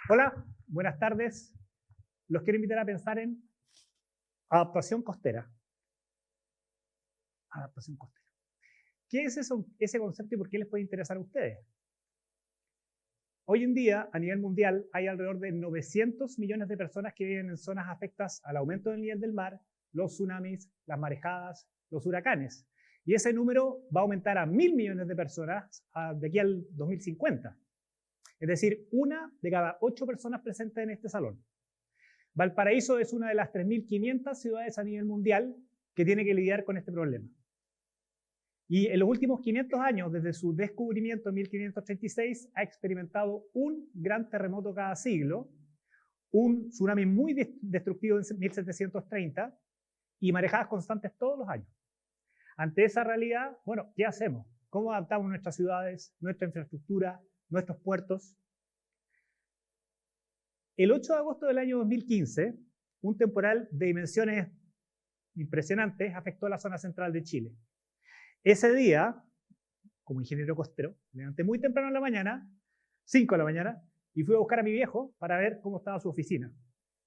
Hola, buenas tardes. Los quiero invitar a pensar en adaptación costera. Adaptación costera. ¿Qué es ese concepto y por qué les puede interesar a ustedes? Hoy en día, a nivel mundial, hay alrededor de 900 millones de personas que viven en zonas afectadas al aumento del nivel del mar, los tsunamis, las marejadas, los huracanes. Y ese número va a aumentar a 1.000 millones de personas de aquí al 2050. Es decir, 1 de cada 8 personas presentes en este salón. Valparaíso es una de las 3.500 ciudades a nivel mundial que tiene que lidiar con este problema. Y en los últimos 500 años, desde su descubrimiento en 1536, ha experimentado un gran terremoto cada siglo, un tsunami muy destructivo en 1730 y marejadas constantes todos los años. Ante esa realidad, bueno, ¿qué hacemos? ¿Cómo adaptamos nuestras ciudades, nuestra infraestructura, nuestros puertos? El 8 de agosto del año 2015, un temporal de dimensiones impresionantes afectó la zona central de Chile. Ese día, como ingeniero costero, me levanté muy temprano en la mañana, 5 de la mañana, y fui a buscar a mi viejo para ver cómo estaba su oficina.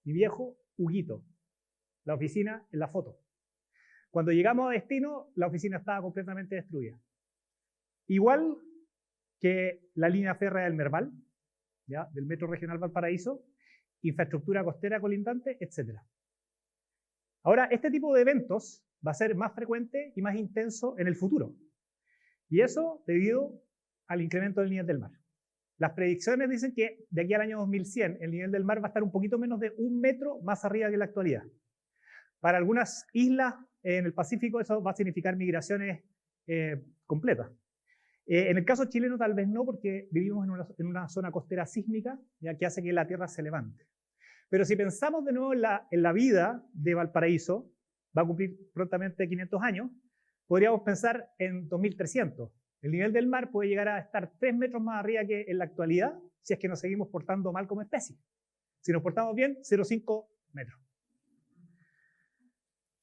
Mi viejo, Huguito. La oficina en la foto. Cuando llegamos a destino, la oficina estaba completamente destruida. Igual que la línea férrea del Merval, ¿ya? Del Metro Regional Valparaíso, infraestructura costera colindante, etc. Ahora, este tipo de eventos va a ser más frecuente y más intenso en el futuro. Y eso debido al incremento del nivel del mar. Las predicciones dicen que de aquí al año 2100 el nivel del mar va a estar un poquito menos de 1 metro más arriba que en la actualidad. Para algunas islas en el Pacífico eso va a significar migraciones completas. En el caso chileno tal vez no, porque vivimos en una zona costera sísmica, ya que hace que la tierra se levante. Pero si pensamos de nuevo en la vida de Valparaíso, va a cumplir prontamente 500 años, podríamos pensar en 2300. El nivel del mar puede llegar a estar 3 metros más arriba que en la actualidad, si es que nos seguimos portando mal como especie. Si nos portamos bien, 0,5 metros.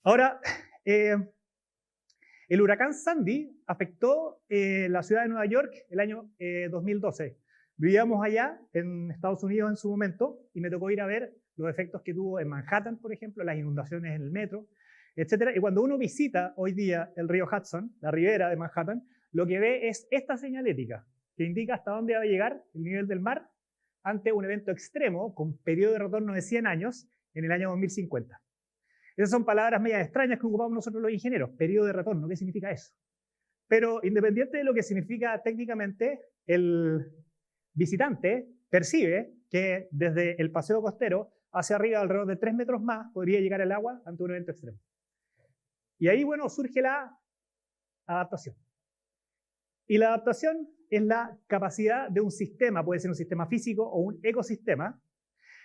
Ahora, el huracán Sandy afectó la ciudad de Nueva York el año 2012. Vivíamos allá en Estados Unidos en su momento y me tocó ir a ver los efectos que tuvo en Manhattan, por ejemplo, las inundaciones en el metro, etc. Y cuando uno visita hoy día el río Hudson, la ribera de Manhattan, lo que ve es esta señalética que indica hasta dónde va a llegar el nivel del mar ante un evento extremo con periodo de retorno de 100 años en el año 2050. Esas son palabras medias extrañas que ocupamos nosotros los ingenieros. Periodo de retorno, ¿qué significa eso? Pero independiente de lo que significa técnicamente, el visitante percibe que desde el paseo costero hacia arriba, alrededor de 3 metros más, podría llegar el agua ante un evento extremo. Y ahí, bueno, surge la adaptación. Y la adaptación es la capacidad de un sistema, puede ser un sistema físico o un ecosistema,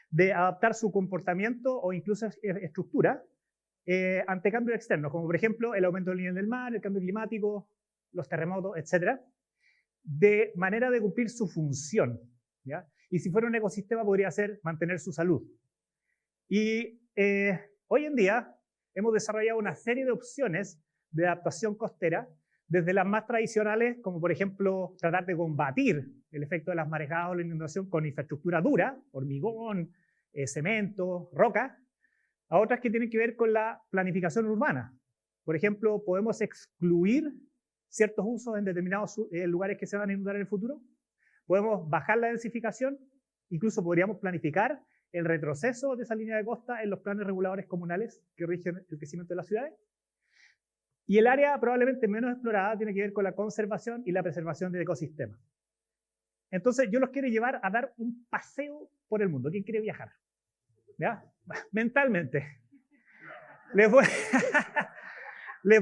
de adaptar su comportamiento o incluso estructura ante cambios externos, como por ejemplo el aumento del nivel del mar, el cambio climático, los terremotos, etc., de manera de cumplir su función, ¿ya? Y si fuera un ecosistema podría ser mantener su salud. Y hoy en día hemos desarrollado una serie de opciones de adaptación costera, desde las más tradicionales, como por ejemplo tratar de combatir el efecto de las marejadas o la inundación con infraestructura dura, hormigón, cemento, roca, a otras que tienen que ver con la planificación urbana. Por ejemplo, podemos excluir ciertos usos en determinados lugares que se van a inundar en el futuro. Podemos bajar la densificación, incluso podríamos planificar el retroceso de esa línea de costa en los planes reguladores comunales que rigen el crecimiento de las ciudades. Y el área probablemente menos explorada tiene que ver con la conservación y la preservación del ecosistema. Entonces yo los quiero llevar a dar un paseo por el mundo. ¿Quién quiere viajar? ¿Ya? Mentalmente. Les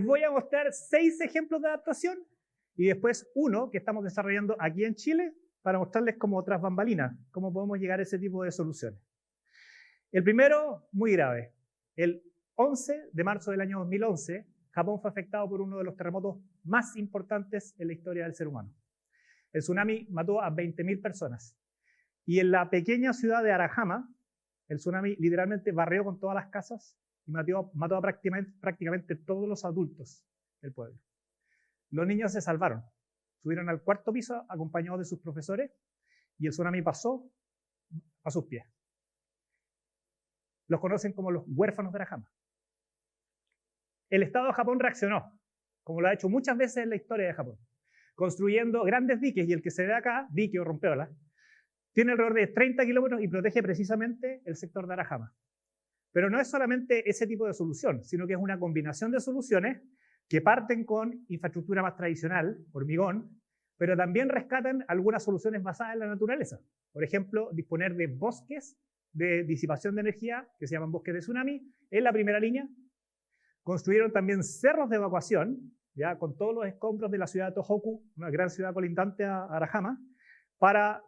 voy a mostrar 6 ejemplos de adaptación y después uno que estamos desarrollando aquí en Chile para mostrarles como otras bambalinas, cómo podemos llegar a ese tipo de soluciones. El primero, muy grave. El 11 de marzo del año 2011, Japón fue afectado por uno de los terremotos más importantes en la historia del ser humano. El tsunami mató a 20.000 personas. Y en la pequeña ciudad de Arahama, el tsunami literalmente barrió con todas las casas y mató a prácticamente todos los adultos del pueblo. Los niños se salvaron. Subieron al 4.º piso acompañados de sus profesores y el tsunami pasó a sus pies. Los conocen como los huérfanos de Arahama. El Estado de Japón reaccionó, como lo ha hecho muchas veces en la historia de Japón, construyendo grandes diques, y el que se ve acá, dique o rompeolas, tiene alrededor de 30 kilómetros y protege precisamente el sector de Arahama. Pero no es solamente ese tipo de solución, sino que es una combinación de soluciones que parten con infraestructura más tradicional, hormigón, pero también rescatan algunas soluciones basadas en la naturaleza. Por ejemplo, disponer de bosques de disipación de energía, que se llaman bosques de tsunami, en la primera línea. Construyeron también cerros de evacuación, ya con todos los escombros de la ciudad de Tohoku, una gran ciudad colindante a Arahama, para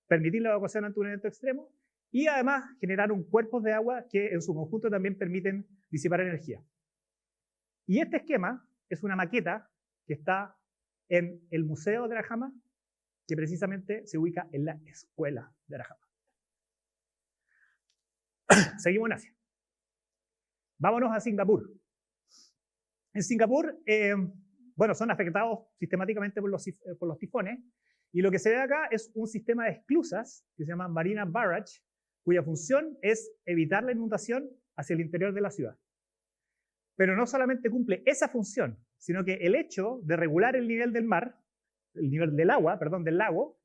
permitir la evacuación ante un evento extremo, y además generaron cuerpos de agua que en su conjunto también permiten disipar energía. Y este esquema es una maqueta que está en el Museo de Arahama, que precisamente se ubica en la escuela de Arahama. Seguimos en Asia. Vámonos a Singapur. En Singapur, bueno, son afectados sistemáticamente por los tifones, y lo que se ve acá es un sistema de esclusas que se llama Marina Barrage, cuya función es evitar la inundación hacia el interior de la ciudad. Pero no solamente cumple esa función, sino que el hecho de regular el nivel del mar, el nivel del agua, perdón, del lago,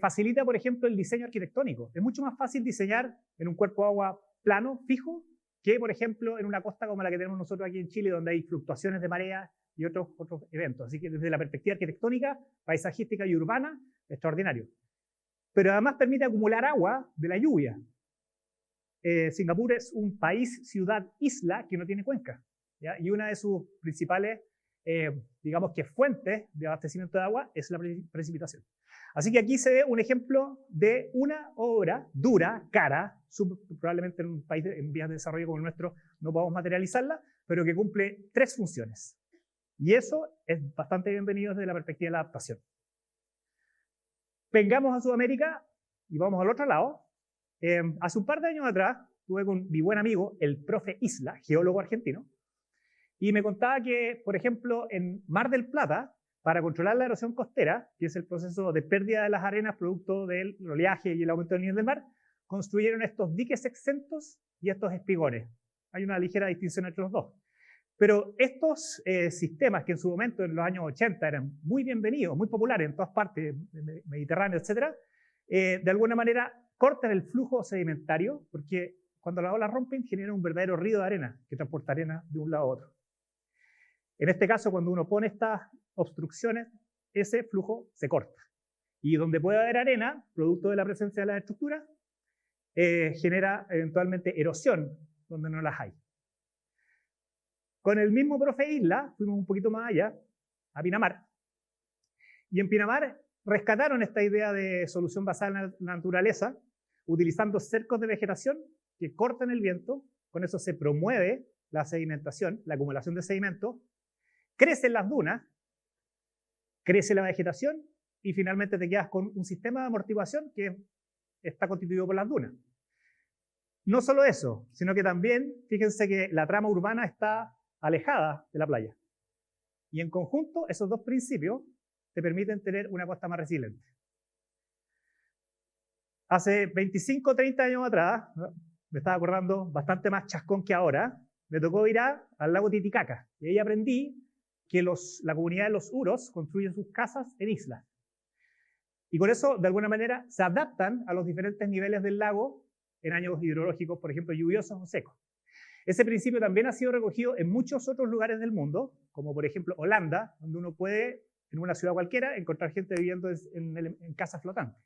facilita, por ejemplo, el diseño arquitectónico. Es mucho más fácil diseñar en un cuerpo de agua plano, fijo, que, por ejemplo, en una costa como la que tenemos nosotros aquí en Chile, donde hay fluctuaciones de marea y otros eventos. Así que desde la perspectiva arquitectónica, paisajística y urbana, extraordinario. Pero además permite acumular agua de la lluvia. Singapur es un país, ciudad, isla que no tiene cuenca, ¿ya? Y una de sus principales, digamos que fuentes de abastecimiento de agua es la precipitación. Así que aquí se ve un ejemplo de una obra dura, cara, probablemente en un país en vías de desarrollo como el nuestro no podamos materializarla, pero que cumple 3 funciones. Y eso es bastante bienvenido desde la perspectiva de la adaptación. Vengamos a Sudamérica y vamos al otro lado. Hace un par de años atrás estuve con mi buen amigo, el profe Isla, geólogo argentino, y me contaba que, por ejemplo, en Mar del Plata, para controlar la erosión costera, que es el proceso de pérdida de las arenas producto del oleaje y el aumento del nivel del mar, construyeron estos diques exentos y estos espigones. Hay una ligera distinción entre los dos. Pero estos sistemas que en su momento, en los años 80, eran muy bienvenidos, muy populares en todas partes, Mediterráneo, etc., de alguna manera cortan el flujo sedimentario, porque cuando las olas rompen genera un verdadero río de arena que transporta arena de un lado a otro. En este caso, cuando uno pone estas obstrucciones, ese flujo se corta. Y donde puede haber arena, producto de la presencia de las estructuras, genera eventualmente erosión donde no las hay. Con el mismo profe Isla, fuimos un poquito más allá, a Pinamar. Y en Pinamar rescataron esta idea de solución basada en la naturaleza, utilizando cercos de vegetación que cortan el viento. Con eso se promueve la sedimentación, la acumulación de sedimento. Crecen las dunas, crece la vegetación y finalmente te quedas con un sistema de amortiguación que está constituido por las dunas. No solo eso, sino que también, fíjense que la trama urbana está alejada de la playa. Y en conjunto, esos dos principios te permiten tener una costa más resiliente. Hace 25 o 30 años atrás, me estaba acordando, bastante más chascón que ahora, me tocó ir al lago Titicaca. Y ahí aprendí que la comunidad de los uros construyen sus casas en islas. Y con eso, de alguna manera, se adaptan a los diferentes niveles del lago en años hidrológicos, por ejemplo, lluviosos o secos. Ese principio también ha sido recogido en muchos otros lugares del mundo, como por ejemplo Holanda, donde uno puede, en una ciudad cualquiera, encontrar gente viviendo en casas flotantes.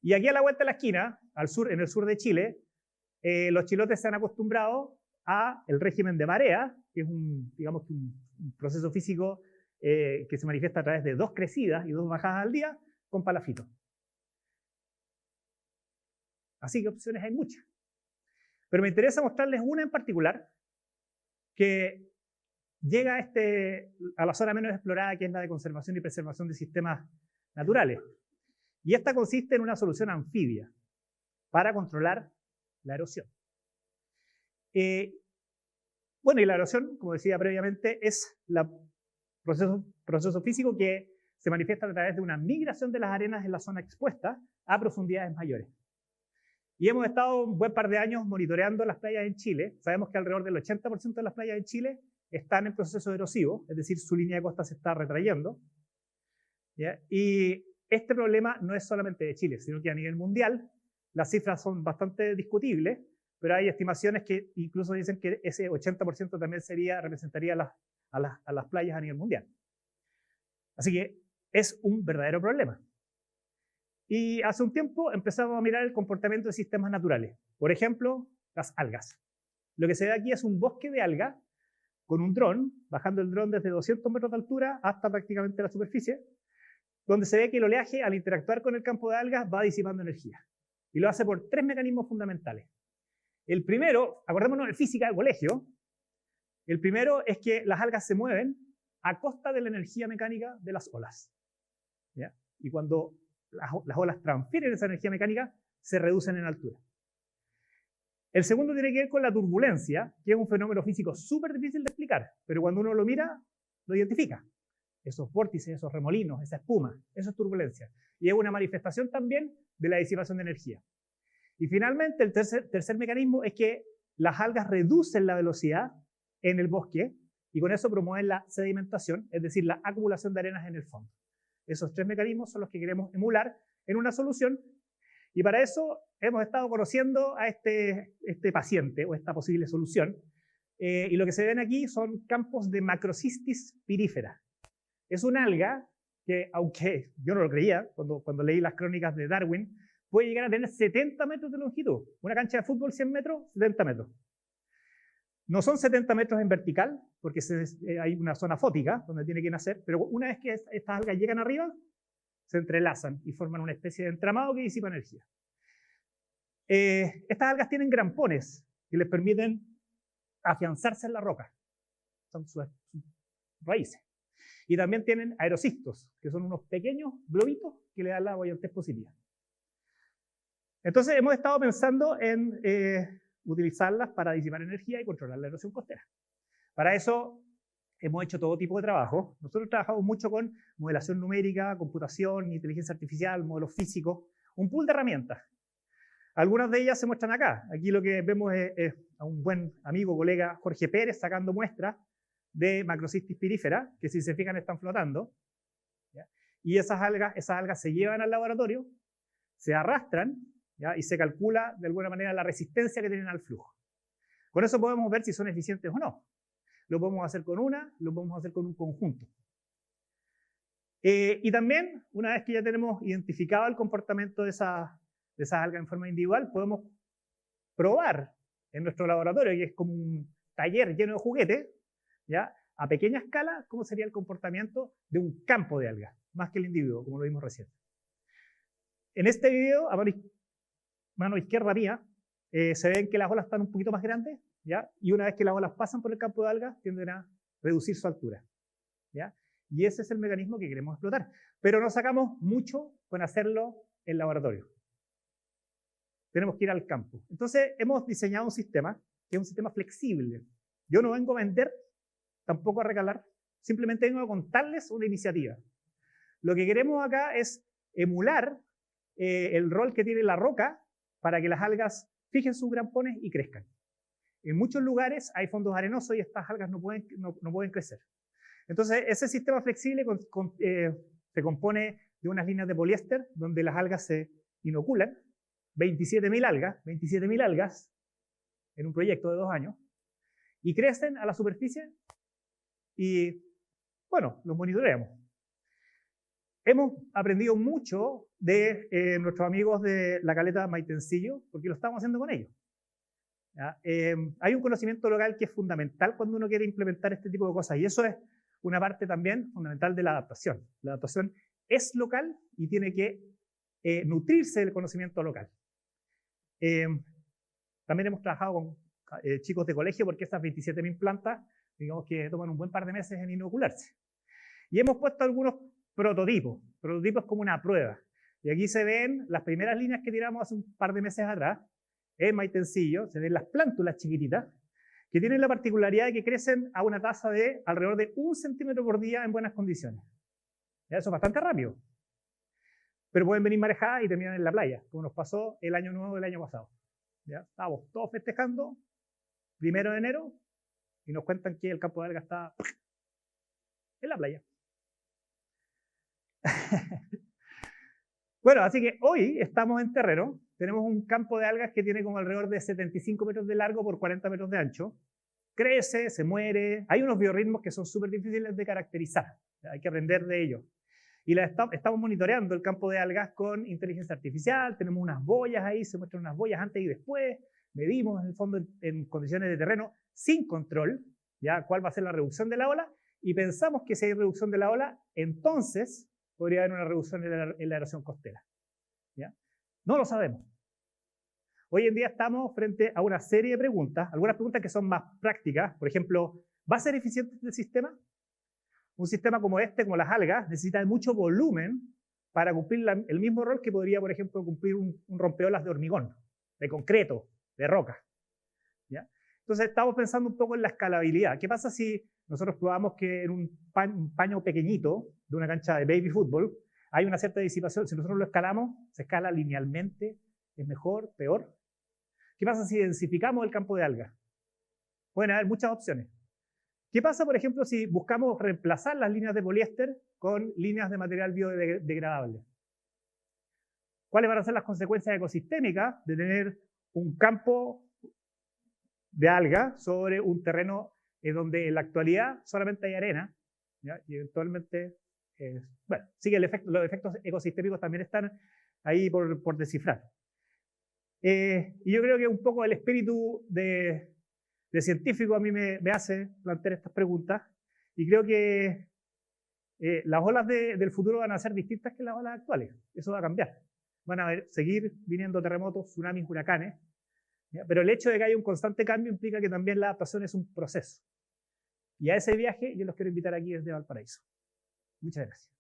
Y aquí a la vuelta de la esquina, al sur, en el sur de Chile, los chilotes se han acostumbrado al régimen de marea, que es digamos, un proceso físico que se manifiesta a través de 2 crecidas y 2 bajadas al día con palafito. Así que opciones hay muchas. Pero me interesa mostrarles una en particular que llega a la zona menos explorada, que es la de conservación y preservación de sistemas naturales. Y esta consiste en una solución anfibia para controlar la erosión. Bueno, y la erosión, como decía previamente, es proceso físico que se manifiesta a través de una migración de las arenas en la zona expuesta a profundidades mayores. Y hemos estado un buen par de años monitoreando las playas en Chile. Sabemos que alrededor del 80% de las playas en Chile están en proceso erosivo, es decir, su línea de costa se está retrayendo. ¿Ya? Y este problema no es solamente de Chile, sino que a nivel mundial las cifras son bastante discutibles, pero hay estimaciones que incluso dicen que ese 80% también representaría a las playas a nivel mundial. Así que es un verdadero problema. Y hace un tiempo empezamos a mirar el comportamiento de sistemas naturales. Por ejemplo, las algas. Lo que se ve aquí es un bosque de algas con un dron, bajando el dron desde 200 metros de altura hasta prácticamente la superficie, donde se ve que el oleaje, al interactuar con el campo de algas, va disipando energía. Y lo hace por 3 mecanismos fundamentales. El primero, acordémonos de física del colegio, el primero es que las algas se mueven a costa de la energía mecánica de las olas. ¿Ya? Y cuando las olas transfieren esa energía mecánica, se reducen en altura. El segundo tiene que ver con la turbulencia, que es un fenómeno físico súper difícil de explicar, pero cuando uno lo mira, lo identifica. Esos vórtices, esos remolinos, esa espuma, eso es turbulencia. Y es una manifestación también de la disipación de energía. Y finalmente, el tercer mecanismo es que las algas reducen la velocidad en el bosque y con eso promueven la sedimentación, es decir, la acumulación de arenas en el fondo. Esos 3 mecanismos son los que queremos emular en una solución. Y para eso hemos estado conociendo a este paciente o esta posible solución. Y lo que se ven aquí son campos de Macrocystis pirífera. Es una alga que, aunque yo no lo creía cuando leí las crónicas de Darwin, puede llegar a tener 70 metros de longitud. Una cancha de fútbol, 100 metros, 70 metros. No son 70 metros en vertical, porque hay una zona fótica donde tiene que nacer, pero una vez que estas algas llegan arriba, se entrelazan y forman una especie de entramado que disipa energía. Estas algas tienen grampones que les permiten afianzarse en la roca. Son sus raíces. Y también tienen aerocistos, que son unos pequeños globitos que le dan la buoyantez positiva. Entonces hemos estado pensando en utilizarlas para disipar energía y controlar la erosión costera. Para eso hemos hecho todo tipo de trabajo. Nosotros trabajamos mucho con modelación numérica, computación, inteligencia artificial, modelos físicos, un pool de herramientas. Algunas de ellas se muestran acá. Aquí lo que vemos es a un buen amigo, colega Jorge Pérez, sacando muestras de Macrocystis pirífera, que si se fijan están flotando. ¿Ya? Y esas algas se llevan al laboratorio, se arrastran, ¿ya? Y se calcula de alguna manera la resistencia que tienen al flujo. Con eso podemos ver si son eficientes o no. Lo podemos hacer con una, lo podemos hacer con un conjunto. Y también, una vez que ya tenemos identificado el comportamiento de esas algas en forma individual, podemos probar en nuestro laboratorio, que es como un taller lleno de juguetes, ¿ya? A pequeña escala, cómo sería el comportamiento de un campo de algas, más que el individuo, como lo vimos recién. En este video, a mano izquierda mía, se ven que las olas están un poquito más grandes, ¿ya? Y una vez que las olas pasan por el campo de algas, tienden a reducir su altura, ¿ya? Y ese es el mecanismo que queremos explotar. Pero no sacamos mucho con hacerlo en laboratorio. Tenemos que ir al campo. Entonces, hemos diseñado un sistema que es un sistema flexible. Yo no vengo a vender, tampoco a regalar, simplemente vengo a contarles una iniciativa. Lo que queremos acá es emular el rol que tiene la roca para que las algas fijen sus grampones y crezcan. En muchos lugares hay fondos arenosos y estas algas no pueden crecer. Entonces, ese sistema flexible se compone de unas líneas de poliéster donde las algas se inoculan, 27.000 algas en un proyecto de 2 años, y crecen a la superficie y, bueno, los monitoreamos. Hemos aprendido mucho de nuestros amigos de la caleta Maitencillo, porque lo estamos haciendo con ellos. Hay un conocimiento local que es fundamental cuando uno quiere implementar este tipo de cosas, y eso es una parte también fundamental de la adaptación. La adaptación es local y tiene que nutrirse del conocimiento local. También hemos trabajado con chicos de colegio, porque estas 27.000 plantas, digamos que toman un buen par de meses en inocularse. Y hemos puesto algunos prototipos como una prueba. Y aquí se ven las primeras líneas que tiramos hace un par de meses atrás, en Maitencillo, se ven las plántulas chiquititas, que tienen la particularidad de que crecen a una tasa de alrededor de 1 centímetro por día en buenas condiciones. ¿Ya? Eso es bastante rápido. pero pueden venir marejadas y terminan en la playa, como nos pasó el año nuevo del año pasado. ¿Ya? Estábamos todos festejando, 1 de enero, y nos cuentan que el campo de algas está en la playa. Bueno, así que hoy estamos en Terrero. Tenemos un campo de algas que tiene como alrededor de 75 metros de largo por 40 metros de ancho. Crece, se muere. Hay unos biorritmos que son súper difíciles de caracterizar. Hay que aprender de ellos. Y estamos monitoreando el campo de algas con inteligencia artificial. Tenemos unas boyas ahí, se muestran unas boyas antes y después. Medimos en el fondo en condiciones de terreno sin control, ya cuál va a ser la reducción de la ola. Y pensamos que si hay reducción de la ola, entonces podría haber una reducción en la erosión costera. ¿Ya? No lo sabemos. Hoy en día estamos frente a una serie de preguntas, algunas preguntas que son más prácticas. Por ejemplo, ¿va a ser eficiente este sistema? Un sistema como este, como las algas, necesita de mucho volumen para cumplir el mismo rol que podría, por ejemplo, cumplir un rompeolas de hormigón, de concreto, de roca. ¿Ya? Entonces estamos pensando un poco en la escalabilidad. ¿Qué pasa si nosotros probamos que en un paño pequeñito de una cancha de baby fútbol hay una cierta disipación? Si nosotros lo escalamos, se escala linealmente, ¿es mejor, peor? ¿Qué pasa si densificamos el campo de algas? Pueden haber muchas opciones. ¿Qué pasa, por ejemplo, si buscamos reemplazar las líneas de poliéster con líneas de material biodegradable? ¿Cuáles van a ser las consecuencias ecosistémicas de tener un campo de algas sobre un terreno donde en la actualidad solamente hay arena, ¿ya? Y eventualmente, bueno, sí que los efectos ecosistémicos también están ahí por descifrar. Y yo creo que un poco el espíritu de científico a mí me hace plantear estas preguntas, y creo que las olas del futuro van a ser distintas que las olas actuales. Eso va a cambiar. Van a seguir viniendo terremotos, tsunamis, huracanes, ¿ya? Pero el hecho de que haya un constante cambio implica que también la adaptación es un proceso. Y a ese viaje yo los quiero invitar aquí desde Valparaíso. Muchas gracias.